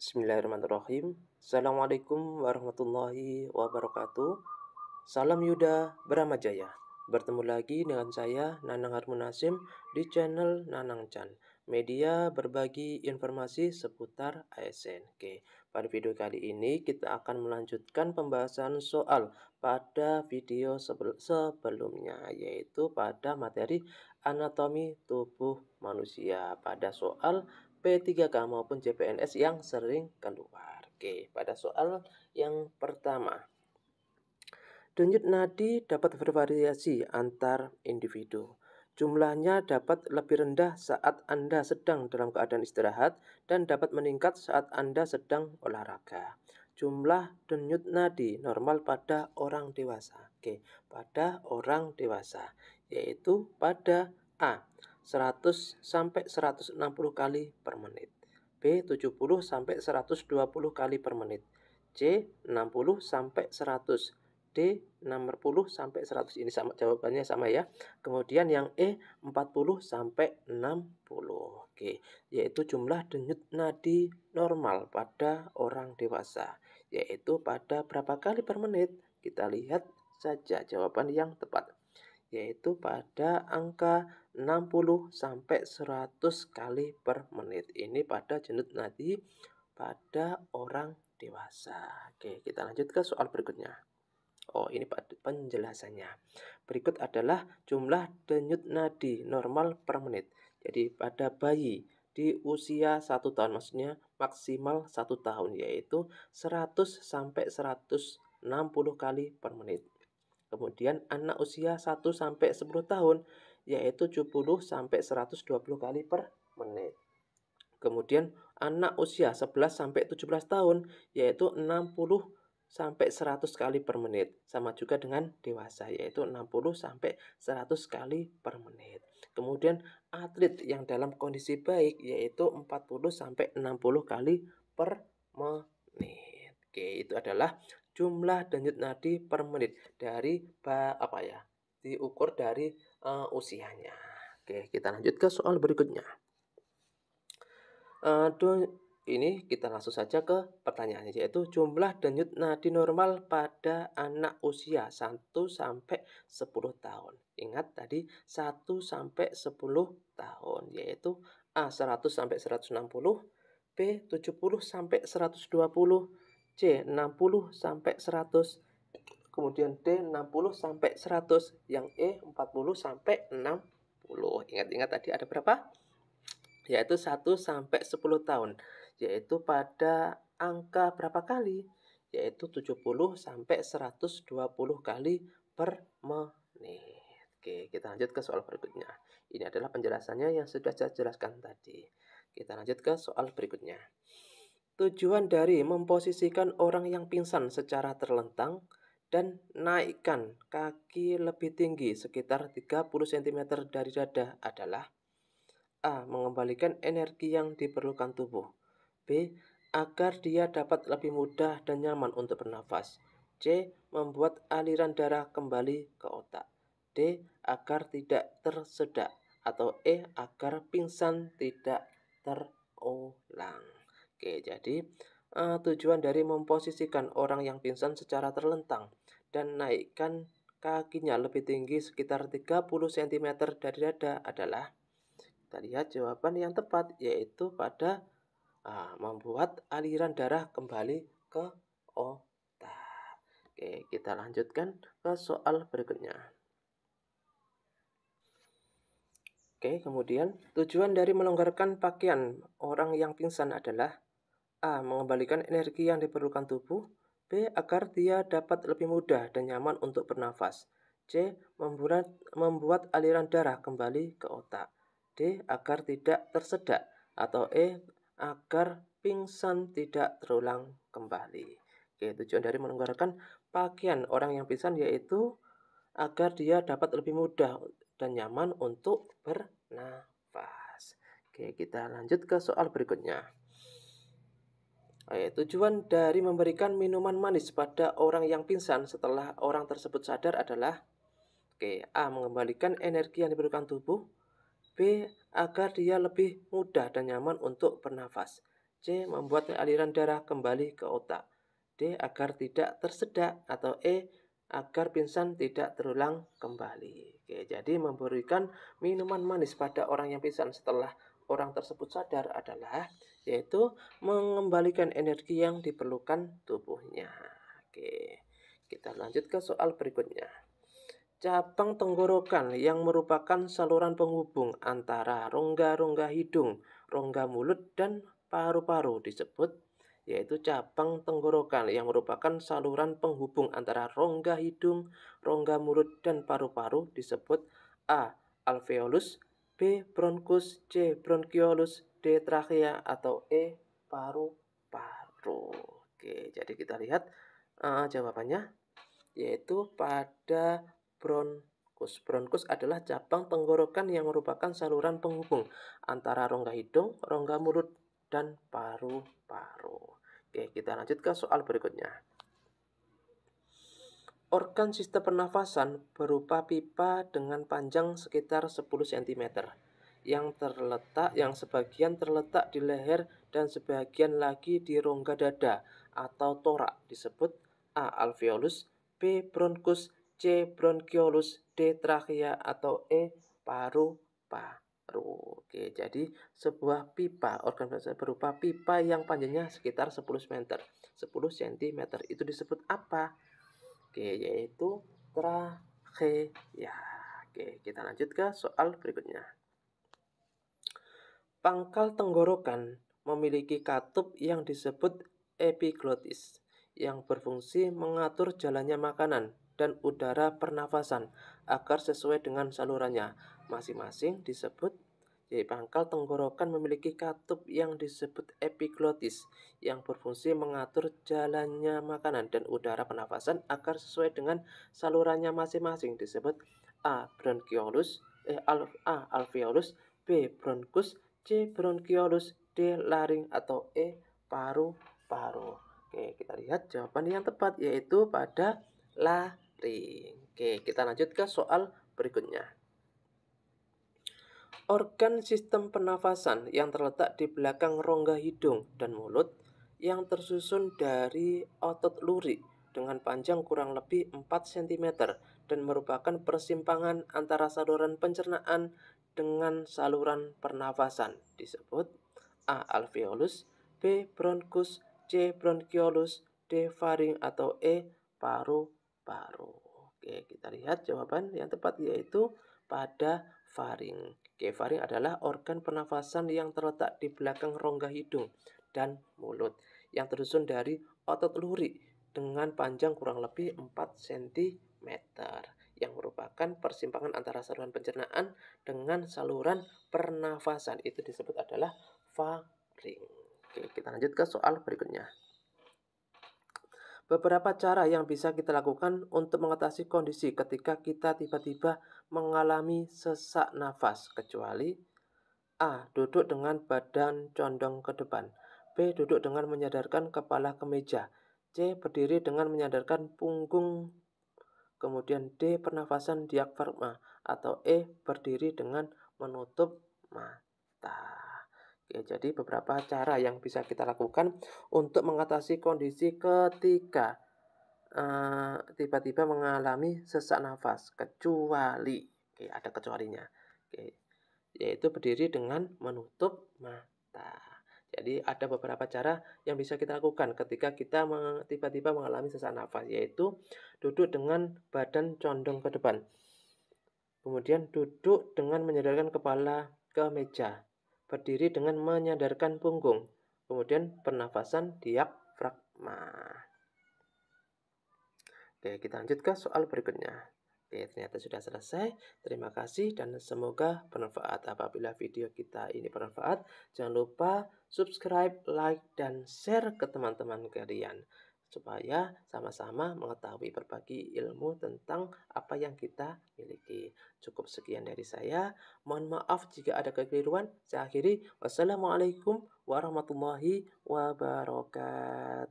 Bismillahirrahmanirrahim. Assalamualaikum warahmatullahi wabarakatuh. Salam Yuda Bramajaya. Bertemu lagi dengan saya Nanang Harmunasim di channel Nanang Chan, media berbagi informasi seputar ASN. Oke, pada video kali ini kita akan melanjutkan pembahasan soal pada video sebelumnya, yaitu pada materi anatomi tubuh manusia pada soal P3K maupun CPNS yang sering keluar. Oke, pada soal yang pertama, denyut nadi dapat bervariasi antar individu. Jumlahnya dapat lebih rendah saat Anda sedang dalam keadaan istirahat dan dapat meningkat saat Anda sedang olahraga. Jumlah denyut nadi normal pada orang dewasa. Oke, pada orang dewasa yaitu pada A 100 sampai 160 kali per menit. B 70 sampai 120 kali per menit. C 60 sampai 100. D 60 sampai 100. Ini sama, jawabannya sama ya. Kemudian yang E 40 sampai 60. Oke, yaitu jumlah denyut nadi normal pada orang dewasa, yaitu pada berapa kali per menit? Kita lihat saja jawaban yang tepat, yaitu pada angka 60 sampai 100 kali per menit. Ini pada denyut nadi pada orang dewasa. Oke, kita lanjut ke soal berikutnya. Oh, ini penjelasannya. Berikut adalah jumlah denyut nadi normal per menit. Jadi pada bayi di usia 1 tahun, maksudnya maksimal 1 tahun, yaitu 100 sampai 160 kali per menit. Kemudian anak usia 1 sampai 10 tahun, yaitu 70 sampai 120 kali per menit. Kemudian anak usia 11 sampai 17 tahun, yaitu 60 sampai 100 kali per menit. Sama juga dengan dewasa, yaitu 60 sampai 100 kali per menit. Kemudian atlet yang dalam kondisi baik, yaitu 40 sampai 60 kali per menit. Oke, itu adalah jumlah denyut nadi per menit dari diukur dari usianya. Oke, kita lanjut ke soal berikutnya. Ini kita langsung saja ke pertanyaannya, yaitu jumlah denyut nadi normal pada anak usia 1 sampai 10 tahun. Ingat tadi 1 sampai 10 tahun, yaitu A 100 sampai 160, B 70 sampai 120, C 60 sampai 100, kemudian D 60 sampai 100, yang E 40 sampai 60. Ingat-ingat tadi ada berapa? Yaitu 1 sampai 10 tahun, yaitu pada angka berapa kali? Yaitu 70 sampai 120 kali per menit. Oke, kita lanjut ke soal berikutnya. Ini adalah penjelasannya yang sudah saya jelaskan tadi. Kita lanjut ke soal berikutnya. Tujuan dari memposisikan orang yang pingsan secara terlentang dan naikkan kaki lebih tinggi sekitar 30 cm dari dada adalah A. Mengembalikan energi yang diperlukan tubuh. B. Agar dia dapat lebih mudah dan nyaman untuk bernafas. C. Membuat aliran darah kembali ke otak. D. Agar tidak tersedak. Atau E. Agar pingsan tidak terulang. Oke, jadi tujuan dari memposisikan orang yang pingsan secara terlentang dan naikkan kakinya lebih tinggi sekitar 30 cm dari dada adalah, kita lihat jawaban yang tepat, yaitu pada membuat aliran darah kembali ke otak. Oke, kita lanjutkan ke soal berikutnya. Oke, kemudian tujuan dari melonggarkan pakaian orang yang pingsan adalah A. Mengembalikan energi yang diperlukan tubuh. B. Agar dia dapat lebih mudah dan nyaman untuk bernafas. C. Membuat aliran darah kembali ke otak. D. Agar tidak tersedak. Atau E. Agar pingsan tidak terulang kembali. Oke, tujuan dari melonggarkan pakaian orang yang pingsan yaitu agar dia dapat lebih mudah dan nyaman untuk bernafas. Oke, kita lanjut ke soal berikutnya. Tujuan dari memberikan minuman manis pada orang yang pingsan setelah orang tersebut sadar adalah A. Mengembalikan energi yang diperlukan tubuh. B. Agar dia lebih mudah dan nyaman untuk bernafas. C. Membuat aliran darah kembali ke otak. D. Agar tidak tersedak. Atau E. Agar pingsan tidak terulang kembali. Oke, jadi memberikan minuman manis pada orang yang pingsan setelah orang tersebut sadar adalah yaitu mengembalikan energi yang diperlukan tubuhnya. Oke, kita lanjut ke soal berikutnya. Cabang tenggorokan yang merupakan saluran penghubung antara rongga-rongga hidung, rongga mulut, dan paru-paru disebut, yaitu cabang tenggorokan yang merupakan saluran penghubung antara rongga hidung, rongga mulut, dan paru-paru disebut A. Alveolus, B. Bronkus, C. Bronchiolus, D. Trachea, atau E. Paru-paru. Oke, jadi kita lihat jawabannya yaitu pada bronkus. Bronkus adalah cabang tenggorokan yang merupakan saluran penghubung antara rongga hidung, rongga mulut, dan paru-paru. Oke, kita lanjut ke soal berikutnya. Organ sistem pernafasan berupa pipa dengan panjang sekitar 10 cm yang sebagian terletak di leher dan sebagian lagi di rongga dada atau torak disebut A. Alveolus, B. Bronkus, C. Bronchiolus, D. Trachea, atau E. Paru-paru. Oke, jadi sebuah pipa organ pernafasan berupa pipa yang panjangnya sekitar 10 cm itu disebut apa? Oke, yaitu trachea. Oke, kita lanjut ke soal berikutnya. Pangkal tenggorokan memiliki katup yang disebut epiglotis yang berfungsi mengatur jalannya makanan dan udara pernafasan agar sesuai dengan salurannya. Masing-masing disebut. Jadi pangkal tenggorokan memiliki katup yang disebut epiglotis yang berfungsi mengatur jalannya makanan dan udara pernafasan agar sesuai dengan salurannya masing-masing disebut A. Bronchiolus, A. Alveolus, B. Bronchus, C. Bronchiolus, D. Laring, atau E. Paru-paru. Oke, kita lihat jawaban yang tepat yaitu pada laring. Oke, kita lanjut ke soal berikutnya. Organ sistem pernafasan yang terletak di belakang rongga hidung dan mulut yang tersusun dari otot lurik dengan panjang kurang lebih 4 cm dan merupakan persimpangan antara saluran pencernaan dengan saluran pernafasan disebut A. Alveolus, B. Bronchus, C. Bronchiolus, D. Faring, atau E. Paru-paru. Oke, kita lihat jawaban yang tepat yaitu pada faring. Oke, faring adalah organ pernafasan yang terletak di belakang rongga hidung dan mulut yang tersusun dari otot lurik dengan panjang kurang lebih 4 cm yang merupakan persimpangan antara saluran pencernaan dengan saluran pernafasan. Itu disebut adalah faring. Oke, kita lanjut ke soal berikutnya. Beberapa cara yang bisa kita lakukan untuk mengatasi kondisi ketika kita tiba-tiba mengalami sesak nafas, kecuali A. Duduk dengan badan condong ke depan, B. Duduk dengan menyadarkan kepala ke meja, C. Berdiri dengan menyadarkan punggung, kemudian D. Pernafasan diafragma, atau E. Berdiri dengan menutup mata. Oke, jadi beberapa cara yang bisa kita lakukan untuk mengatasi kondisi ketika tiba-tiba mengalami sesak nafas, kecuali, oke, ada kecualinya, oke, yaitu berdiri dengan menutup mata. Jadi ada beberapa cara yang bisa kita lakukan ketika kita tiba-tiba mengalami sesak nafas, yaitu duduk dengan badan condong ke depan, kemudian duduk dengan menyadarkan kepala ke meja, berdiri dengan menyadarkan punggung, kemudian pernafasan diafragma. Oke, kita lanjut ke soal berikutnya. Oke, ternyata sudah selesai. Terima kasih dan semoga bermanfaat. Apabila video kita ini bermanfaat, jangan lupa subscribe, like, dan share ke teman-teman kalian supaya sama-sama mengetahui berbagi ilmu tentang apa yang kita miliki. Cukup sekian dari saya. Mohon maaf jika ada kekeliruan. Saya akhiri. Wassalamualaikum warahmatullahi wabarakatuh.